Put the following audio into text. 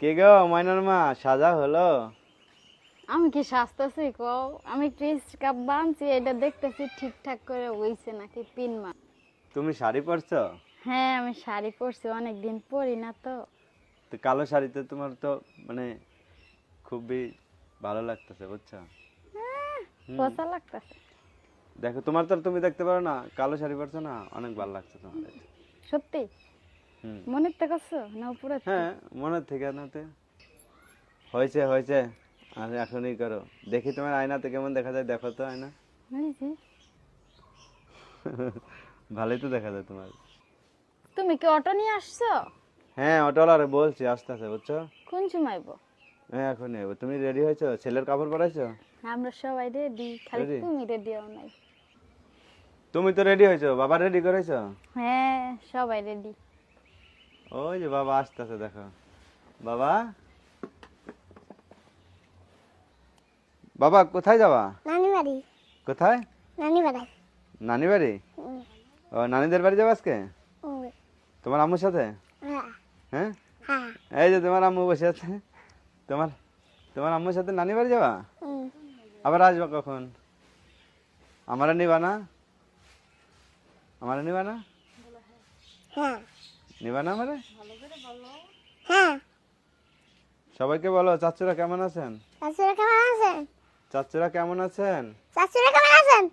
কে গো ময়নার মা, সাজা হলো? আমি কি সাজতেছি কও? আমি ক্রিস কাপ বানছি, এটা দেখতেছি ঠিকঠাক করে হইছে নাকি পিন মা। তুমি শাড়ি পরছো? হ্যাঁ আমি শাড়ি পরছি, অনেকদিন পরি না তো। তো কালো শাড়িতে তোমার তো মানে খুবই ভালো লাগতেছে, বুঝছো? পচা লাগতেছে। দেখো তোমার তো তুমি দেখতে পারো না, কালো শাড়ি পরছো না, অনেক ভালো লাগছে তোমার। সত্যি হুম। মনের থেকে করছো না উপরে? হ্যাঁ, মনের থেকে নাতে হয়েছে হয়েছে। আর এখনই করো, দেখি তোমার আয়নাতে কেমন দেখা যায়, দেখো তো আয়না। হয়েছে। ভালোই তো দেখা যায় তোমার। তুমি কি অটো নিয়ে আসছো? হ্যাঁ, অটোওয়ালারে বলছি আসতেছে, বুঝছো? কোন সময়ব? হ্যাঁ এখনই। তুমি রেডি হয়েছো? ছেলের কাপড় পরাইছো? আমরা সবাই রেডি, খালি Ready? তুমি রেডি হও নাই। তুমি তো রেডি হয়েছো, বাবা রেডি করেছো? হ্যাঁ সবাই রেডি। ওই যে বাবা আসতেছে, দেখো। বাবা, বাবা কোথায় যাবা? নানি বাড়ি। কোথায়? নানি বাড়ি। নানি বাড়ি? ও, নানিদের বাড়ি যাবা আজকে? তোমার আম্মুর সাথে? হ্যাঁ হ্যাঁ, হ্যাঁ। এই যে তোমার আম্মু বসে আছে। তোমার তোমার আম্মুর সাথে নানি বাড়ি যাবা? আবার আসবা কখন? আমারে নিবা না? আমারে নিবা না? হ্যাঁ নিবা না আমারে? হ্যাঁ। সবাইকে বলো, চাচুরা কেমন আছেন? চাচুরা কেমন আছেন? চাচুরা কেমন আছেন? চাচুরা কেমন আছেন?